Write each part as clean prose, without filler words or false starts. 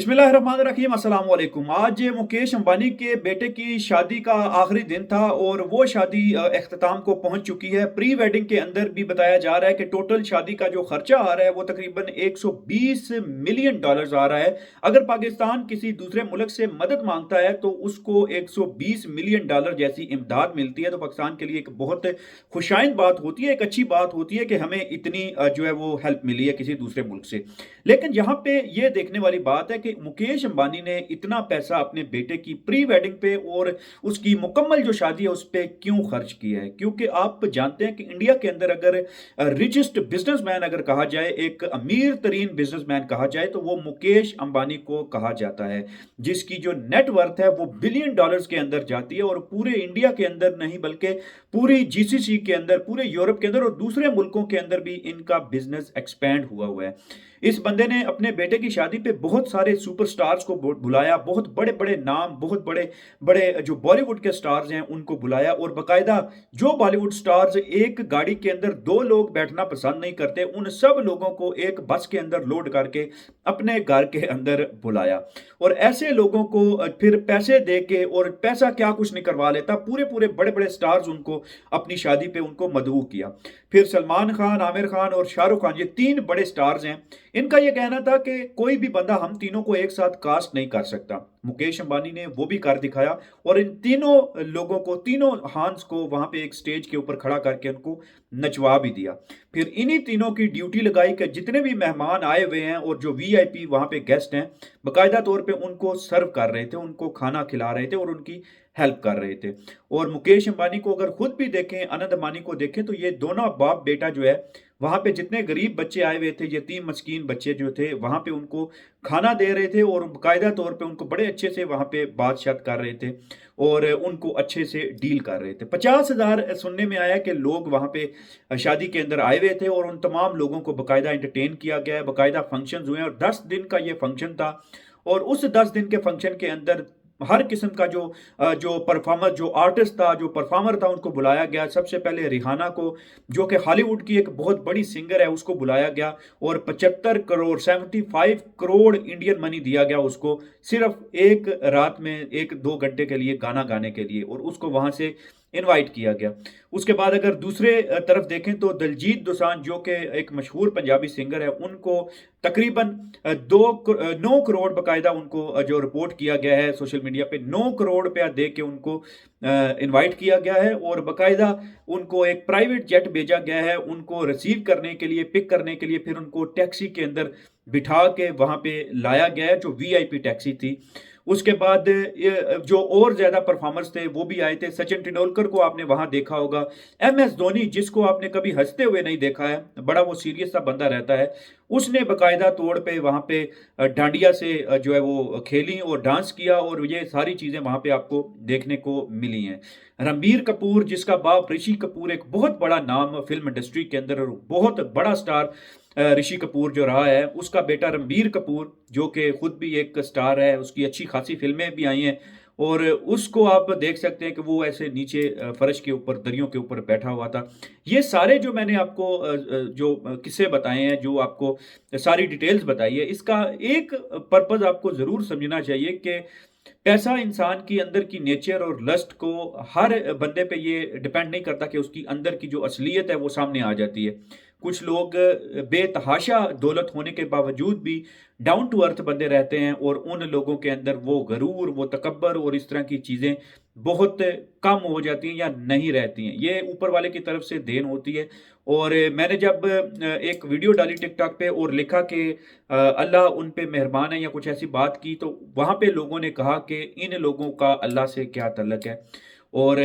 बिस्मिल्लाहिर्रहमानिर्रहीम अस्सलाम वालेकुम। आज मुकेश अंबानी के बेटे की शादी का आखिरी दिन था और वो शादी इख्तिताम को पहुंच चुकी है। प्री वेडिंग के अंदर भी बताया जा रहा है कि टोटल शादी का जो खर्चा आ रहा है वो तकरीबन 120 मिलियन डॉलर्स आ रहा है। अगर पाकिस्तान किसी दूसरे मुल्क से मदद मांगता है तो उसको 120 मिलियन डॉलर जैसी इमदाद मिलती है, तो पाकिस्तान के लिए एक बहुत खुशाइंद बात होती है, एक अच्छी बात होती है कि हमें इतनी जो है वो हेल्प मिली है किसी दूसरे मुल्क से। लेकिन यहाँ पे ये देखने वाली बात है कि मुकेश अंबानी ने इतना पैसा अपने बेटे की प्री वेडिंग पे और उसकी मुकम्मल जो शादी है उस पे क्यों खर्च किया है। क्योंकि आप जानते हैं कि इंडिया के अंदर अगर रिचेस्ट बिजनेसमैन अगर कहा जाए, एक अमीर तरीन बिजनेसमैन कहा जाए, तो वो मुकेश अंबानी को कहा जाता है, जिसकी जो नेटवर्थ है वो बिलियन डॉलर्स के अंदर जाती है। और पूरे इंडिया के अंदर नहीं बल्कि पूरी जीसीसी के अंदर, पूरे यूरोप के अंदर और दूसरे मुल्कों के अंदर भी इनका बिजनेस एक्सपैंड हुआ है। इस बंदे ने अपने बेटे की शादी पे बहुत सारे सुपरस्टार्स को बुलाया, बहुत बड़े बड़े नाम, बहुत बड़े बड़े जो बॉलीवुड के स्टार्स हैं उनको बुलाया। और बकायदा जो बॉलीवुड स्टार्स एक गाड़ी के अंदर दो लोग बैठना पसंद नहीं करते, उन सब लोगों को एक बस के अंदर लोड करके अपने घर के अंदर बुलाया। और ऐसे लोगों को फिर पैसे दे के, और पैसा क्या कुछ नहीं करवा लेता, पूरे पूरे बड़े बड़े स्टार्स उनको अपनी शादी पे उनको मदऊ किया। फिर सलमान खान, आमिर खान और शाहरुख खान, ये तीन बड़े स्टार्स हैं। इनका यह कहना था कि कोई भी बंदा हम तीनों को एक साथ कास्ट नहीं कर सकता। मुकेश अंबानी ने वो भी कर दिखाया और इन तीनों लोगों को, तीनों हांस को वहां पे एक स्टेज के ऊपर खड़ा करके उनको नचवा भी दिया। फिर इन्हीं तीनों की ड्यूटी लगाई कि जितने भी मेहमान आए हुए हैं और जो वीआईपी वहां पे गेस्ट हैं, बकायदा तौर पे उनको सर्व कर रहे थे, उनको खाना खिला रहे थे और उनकी हेल्प कर रहे थे। और मुकेश अंबानी को अगर खुद भी देखें, अनंत अंबानी को देखें, तो ये दोनों बाप बेटा जो है, वहां पे जितने गरीब बच्चे आए हुए थे, यतीम मस्कीन बच्चे जो थे, वहां पे उनको खाना दे रहे थे और बाकायदा तौर पे उनको बड़े अच्छे से वहां पे बातचीत कर रहे थे और उनको अच्छे से डील कर रहे थे। 50,000 सुनने में आया कि लोग वहां पे शादी के अंदर आए हुए थे और उन तमाम लोगों को बाकायदा एंटरटेन किया गया है, बाकायदा फंक्शन हुए और 10 दिन का ये फंक्शन था। और उस 10 दिन के फंक्शन के अंदर हर किस्म का जो परफॉर्मर, जो आर्टिस्ट था, जो परफॉर्मर था, उनको बुलाया गया। सबसे पहले रिहाना को, जो कि हॉलीवुड की एक बहुत बड़ी सिंगर है, उसको बुलाया गया और 75 करोड़, 75 करोड़ इंडियन मनी दिया गया उसको, सिर्फ एक रात में 1-2 घंटे के लिए गाना गाने के लिए, और उसको वहां से इनवाइट किया गया। उसके बाद अगर दूसरे तरफ देखें तो दिलजीत दोसांझ, जो कि एक मशहूर पंजाबी सिंगर है, उनको तकरीबन 9 करोड़ बकायदा उनको जो रिपोर्ट किया गया है सोशल मीडिया पे, 9 करोड़ रुपया दे के उनको इनवाइट किया गया है और बकायदा उनको एक प्राइवेट जेट भेजा गया है उनको रिसीव करने के लिए, पिक करने के लिए। फिर उनको टैक्सी के अंदर बिठा के वहां पे लाया गया है, जो वीआईपी टैक्सी थी। उसके बाद जो और ज्यादा परफॉर्मर्स थे वो भी आए थे। सचिन तेंदुलकर को आपने वहां देखा होगा, एमएस धोनी, जिसको आपने कभी हंसते हुए नहीं देखा है, बड़ा वो सीरियस सा बंदा रहता है, उसने बकायदा तौर पे वहां पे डांडिया से जो है वो खेली और डांस किया, और ये सारी चीजें वहां पे आपको देखने को मिली हैं। रणबीर कपूर, जिसका बाप ऋषि कपूर एक बहुत बड़ा नाम फिल्म इंडस्ट्री के अंदर और बहुत बड़ा स्टार ऋषि कपूर जो रहा है, उसका बेटा रणबीर कपूर, जो कि खुद भी एक स्टार है, उसकी अच्छी खासी फिल्में भी आई हैं, और उसको आप देख सकते हैं कि वो ऐसे नीचे फर्श के ऊपर, दरियों के ऊपर बैठा हुआ था। ये सारे जो मैंने आपको जो किस्से बताए हैं, जो आपको सारी डिटेल्स बताई है, इसका एक पर्पज आपको जरूर समझना चाहिए कि पैसा इंसान की अंदर की नेचर और लस्ट को, हर बंदे पे ये डिपेंड नहीं करता कि उसकी अंदर की जो असलियत है वो सामने आ जाती है। कुछ लोग बेतहाशा दौलत होने के बावजूद भी डाउन टू अर्थ बंदे रहते हैं और उन लोगों के अंदर वो गरूर, वो तकब्बर और इस तरह की चीज़ें बहुत कम हो जाती हैं या नहीं रहती हैं। ये ऊपर वाले की तरफ से देन होती है। और मैंने जब एक वीडियो डाली टिकटॉक पे और लिखा कि अल्लाह उन पे मेहरबान है या कुछ ऐसी बात की, तो वहाँ पे लोगों ने कहा कि इन लोगों का अल्लाह से क्या तल्लक है, और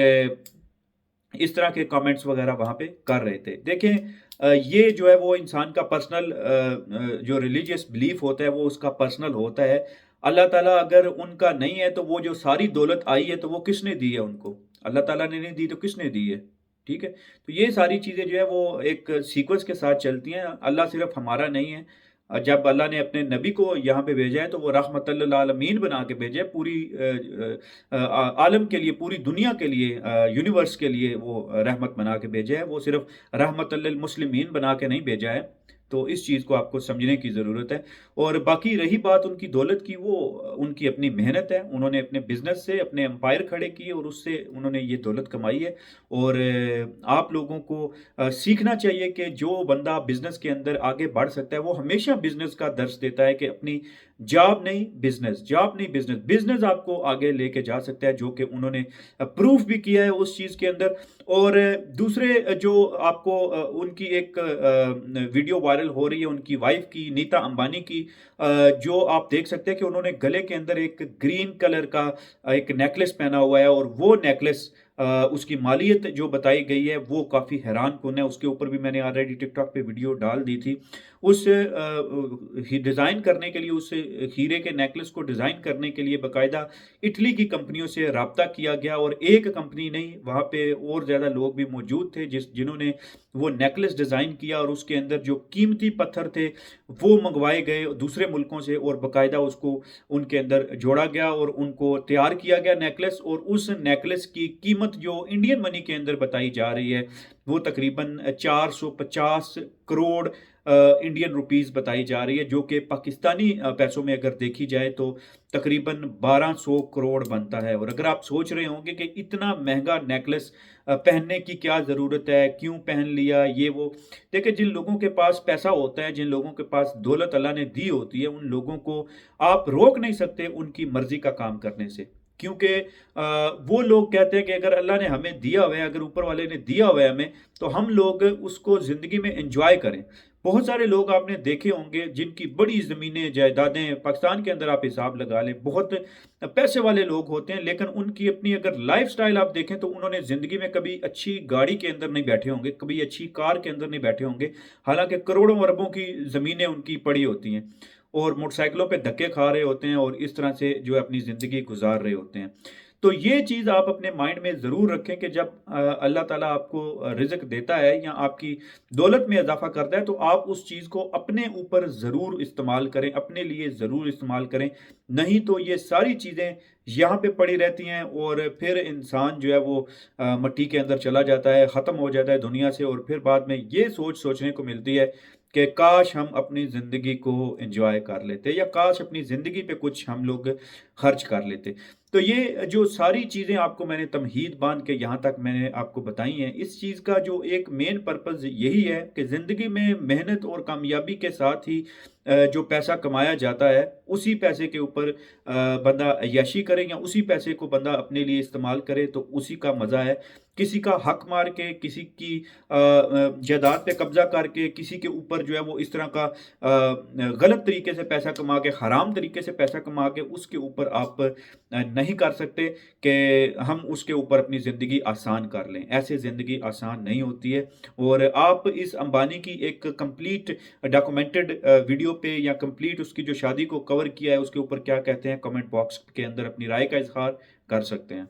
इस तरह के कमेंट्स वगैरह वहाँ पे कर रहे थे। देखें, ये जो है वो इंसान का पर्सनल जो रिलीजियस बिलीफ होता है वो उसका पर्सनल होता है। अल्लाह ताला अगर उनका नहीं है तो वो जो सारी दौलत आई है तो वो किसने दी है उनको? अल्लाह ताला ने नहीं दी तो किसने दी है? ठीक है? तो ये सारी चीज़ें जो है वो एक सीक्वेंस के साथ चलती हैं। अल्लाह सिर्फ हमारा नहीं है। जब अल्लाह ने अपने नबी को यहाँ पे भेजा है तो वो रहमतल लिल आलमीन बना के भेजा है, पूरी आलम के लिए, पूरी दुनिया के लिए, यूनिवर्स के लिए वो रहमत बना के भेजा है। वो सिर्फ रहमतल लिल मुस्लिमीन बना के नहीं भेजा है। تو اس چیز کو آپ کو سمجھنے کی ضرورت ہے۔ اور باقی رہی بات ان کی دولت کی، وہ ان کی اپنی محنت ہے، انہوں نے اپنے بزنس سے اپنے امپائر کھڑے کیے اور اس سے انہوں نے یہ دولت کمائی ہے۔ اور آپ لوگوں کو سیکھنا چاہیے کہ جو بندہ بزنس کے اندر آگے بڑھ سکتا ہے وہ ہمیشہ بزنس کا درس دیتا ہے کہ اپنی جاب نہیں بزنس، جاب نہیں بزنس، بزنس آپ کو آگے لے کے جا سکتا ہے، جو کہ انہوں نے پروف بھی کیا ہے اس چیز کے اندر۔ اور دوسرے جو آپ کو ان کی ایک ویڈیو وائرل ہو رہی ہے ان کی وائف کی، نیتا امبانی کی، جو آپ دیکھ سکتے ہیں کہ انہوں نے گلے کے اندر ایک گرین کلر کا ایک نیکلس پہنا ہوا ہے، اور وہ نیکلس اس کی مالیت جو بتائی گئی ہے وہ کافی حیران کن ہے۔ اس کے اوپر بھی میں نے آلریڈی ٹک ٹاک پہ ویڈیو ڈال دی تھی۔ اس ڈیزائن کرنے کے لیے، اس ہیرے کے نیکلس کو ڈیزائن کرنے کے لیے باقاعدہ اٹلی کی کمپنیوں سے رابطہ کیا گیا، اور ایک کمپنی نہیں، وہاں پہ اور زیادہ لوگ بھی موجود تھے جنہوں نے وہ نیکلس ڈیزائن کیا، اور اس کے اندر جو قیمتی پتھر تھے وہ منگوائے گئے دوسرے ملکوں سے، اور باقاعدہ اس کو ان کے اندر جوڑا گیا اور ان کو تیار کیا گیا نیکلس۔ اور اس نیکلس کی قیمت جو انڈین منی کے اندر بتائی جا رہی ہے وہ تقریباً 450 کروڑ انڈین روپیز بتائی جا رہی ہے، جو کہ پاکستانی پیسوں میں اگر دیکھی جائے تو تقریباً 1200 کروڑ بنتا ہے۔ اور اگر آپ سوچ رہے ہوں گے کہ اتنا مہنگا نیکلس پہننے کی کیا ضرورت ہے، کیوں پہن لیا یہ وہ، دیکھیں جن لوگوں کے پاس پیسہ ہوتا ہے، جن لوگوں کے پاس دولت اللہ نے دی ہوتی ہے، ان لوگوں کو آپ روک نہیں سکتے ان کی مرضی کا کام کرنے سے، کیونکہ وہ لوگ کہتے ہیں کہ اگر اللہ نے ہمیں دیا ہوا ہے، اگر اوپر والے نے دیا ہوا ہے ہمیں، تو ہم لوگ اس کو زندگی میں انجوائے کریں۔ بہت سارے لوگ آپ نے دیکھے ہوں گے جن کی بڑی زمینیں جائیدادیں پاکستان کے اندر آپ حساب لگا لیں، بہت پیسے والے لوگ ہوتے ہیں، لیکن ان کی اپنی اگر لائف سٹائل آپ دیکھیں تو انہوں نے زندگی میں کبھی اچھی گاڑی کے اندر نہیں بیٹھے ہوں گے، کبھی اچھی کار کے اندر نہیں بیٹھے ہوں گے، حالانکہ کروڑوں اربوں کی زمینیں ان کی پڑی ہوتی ہیں، اور موٹر سائیکلوں پہ دھکے کھا رہے ہوتے ہیں، اور اس طرح سے جو ہے اپنی زندگی گزار رہے ہوتے ہیں۔ تو یہ چیز آپ اپنے مائنڈ میں ضرور رکھیں کہ جب اللہ تعالیٰ آپ کو رزق دیتا ہے یا آپ کی دولت میں اضافہ کرتا ہے، تو آپ اس چیز کو اپنے اوپر ضرور استعمال کریں، اپنے لیے ضرور استعمال کریں، نہیں تو یہ ساری چیزیں یہاں پہ پڑی رہتی ہیں، اور پھر انسان جو ہے وہ مٹی کے اندر چلا جاتا ہے، ختم ہو جاتا ہے دنیا سے، اور پھر بعد میں یہ سوچنے کو ملتی ہے کہ کاش ہم اپنی زندگی کو انجوائے کر لیتے، یا کاش اپنی زندگی پہ کچھ ہم لوگ خرچ کر لیتے۔ تو یہ جو ساری چیزیں آپ کو میں نے تمہید باندھ کے یہاں تک میں نے آپ کو بتائی ہیں، اس چیز کا جو ایک مین پرپز یہی ہے کہ زندگی میں محنت اور کامیابی کے ساتھ ہی جو پیسہ کمایا جاتا ہے اسی پیسے کے اوپر بندہ عیاشی کرے، یا اسی پیسے کو بندہ اپنے لیے استعمال کرے، تو اسی کا مزہ ہے۔ کسی کا حق مار کے، کسی کی جائیداد پہ قبضہ کر کے، کسی کے اوپر جو ہے وہ اس طرح کا غلط طریقے سے پیسہ کما کے، حرام طریقے سے پیسہ کما کے اس کے اوپر آپ نہیں کر سکتے کہ ہم اس کے اوپر اپنی زندگی آسان کر لیں، ایسے زندگی آسان نہیں ہوتی ہے۔ اور آپ اس امبانی کی ایک کمپلیٹ ڈاکومنٹڈ ویڈیو پہ، یا کمپلیٹ اس کی جو شادی کو کور کیا ہے اس کے اوپر کیا کہتے ہیں، کمنٹ باکس کے اندر اپنی رائے کا اظہار کر سکتے ہیں۔